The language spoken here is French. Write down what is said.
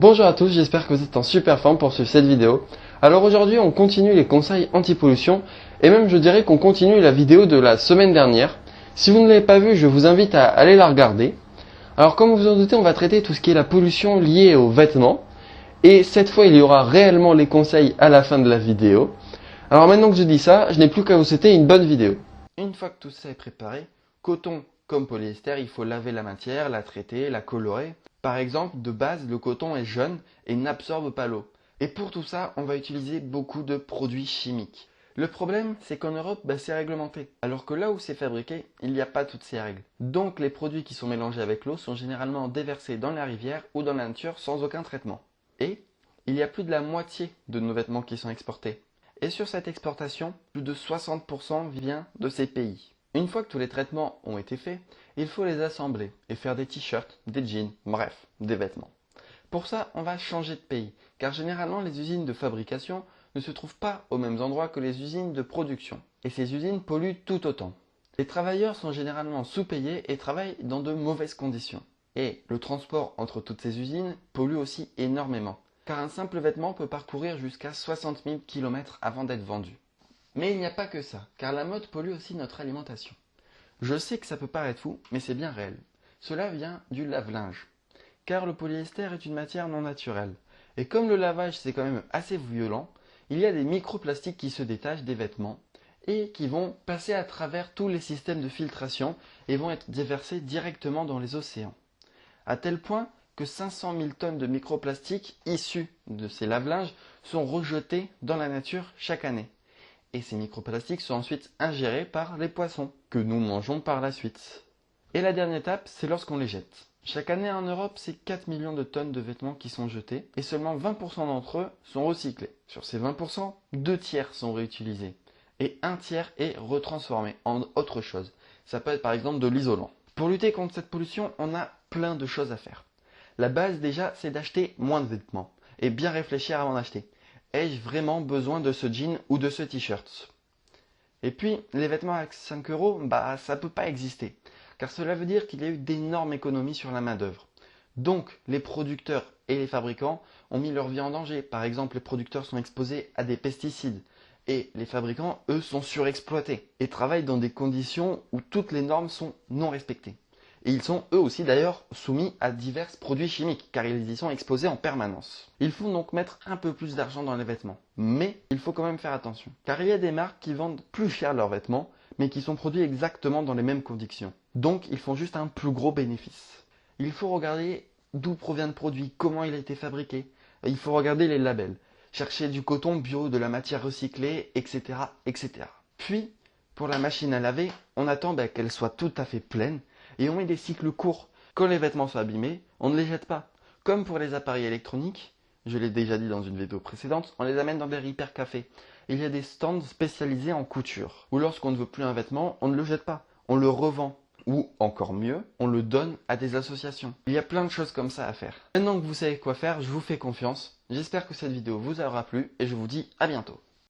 Bonjour à tous, j'espère que vous êtes en super forme pour suivre cette vidéo. Alors aujourd'hui on continue les conseils anti-pollution et même je dirais qu'on continue la vidéo de la semaine dernière. Si vous ne l'avez pas vue, je vous invite à aller la regarder. Alors comme vous en doutez, on va traiter tout ce qui est la pollution liée aux vêtements. Et cette fois il y aura réellement les conseils à la fin de la vidéo. Alors maintenant que je dis ça, je n'ai plus qu'à vous souhaiter une bonne vidéo. Une fois que tout ça est préparé, coton comme polyester, il faut laver la matière, la traiter, la colorer. Par exemple, de base, le coton est jaune et n'absorbe pas l'eau. Et pour tout ça, on va utiliser beaucoup de produits chimiques. Le problème, c'est qu'en Europe, c'est réglementé. Alors que là où c'est fabriqué, il n'y a pas toutes ces règles. Donc les produits qui sont mélangés avec l'eau sont généralement déversés dans la rivière ou dans la nature sans aucun traitement. Et il y a plus de la moitié de nos vêtements qui sont exportés. Et sur cette exportation, plus de 60% vient de ces pays. Une fois que tous les traitements ont été faits, il faut les assembler et faire des t-shirts, des jeans, bref, des vêtements. Pour ça, on va changer de pays, car généralement les usines de fabrication ne se trouvent pas aux mêmes endroits que les usines de production. Et ces usines polluent tout autant. Les travailleurs sont généralement sous-payés et travaillent dans de mauvaises conditions. Et le transport entre toutes ces usines pollue aussi énormément, car un simple vêtement peut parcourir jusqu'à 60 000 km avant d'être vendu. Mais il n'y a pas que ça, car la mode pollue aussi notre alimentation. Je sais que ça peut paraître fou, mais c'est bien réel. Cela vient du lave-linge. Car le polyester est une matière non naturelle. Et comme le lavage c'est quand même assez violent, il y a des microplastiques qui se détachent des vêtements et qui vont passer à travers tous les systèmes de filtration et vont être déversés directement dans les océans. À tel point que 500 000 tonnes de microplastiques issus de ces lave-linges sont rejetés dans la nature chaque année. Et ces microplastiques sont ensuite ingérés par les poissons, que nous mangeons par la suite. Et la dernière étape, c'est lorsqu'on les jette. Chaque année en Europe, c'est 4 millions de tonnes de vêtements qui sont jetés, et seulement 20% d'entre eux sont recyclés. Sur ces 20%, 2 tiers sont réutilisés, et 1 tiers est retransformé en autre chose. Ça peut être par exemple de l'isolant. Pour lutter contre cette pollution, on a plein de choses à faire. La base déjà, c'est d'acheter moins de vêtements, et bien réfléchir avant d'acheter. Ai-je vraiment besoin de ce jean ou de ce t-shirt? Et puis, les vêtements à 5 €, ça peut pas exister. Car cela veut dire qu'il y a eu d'énormes économies sur la main-d'œuvre. Donc, les producteurs et les fabricants ont mis leur vie en danger. Par exemple, les producteurs sont exposés à des pesticides. Et les fabricants, eux, sont surexploités et travaillent dans des conditions où toutes les normes sont non respectées. Et ils sont eux aussi d'ailleurs soumis à divers produits chimiques, car ils y sont exposés en permanence. Il faut donc mettre un peu plus d'argent dans les vêtements. Mais il faut quand même faire attention, car il y a des marques qui vendent plus cher leurs vêtements, mais qui sont produits exactement dans les mêmes conditions. Donc ils font juste un plus gros bénéfice. Il faut regarder d'où provient le produit, comment il a été fabriqué. Il faut regarder les labels, chercher du coton bio, de la matière recyclée, etc. etc. Puis, pour la machine à laver, on attend qu'elle soit tout à fait pleine, et on met des cycles courts. Quand les vêtements sont abîmés, on ne les jette pas. Comme pour les appareils électroniques, je l'ai déjà dit dans une vidéo précédente, on les amène dans des repair cafés. Il y a des stands spécialisés en couture. Ou lorsqu'on ne veut plus un vêtement, on ne le jette pas, on le revend. Ou encore mieux, on le donne à des associations. Il y a plein de choses comme ça à faire. Maintenant que vous savez quoi faire, je vous fais confiance. J'espère que cette vidéo vous aura plu et je vous dis à bientôt.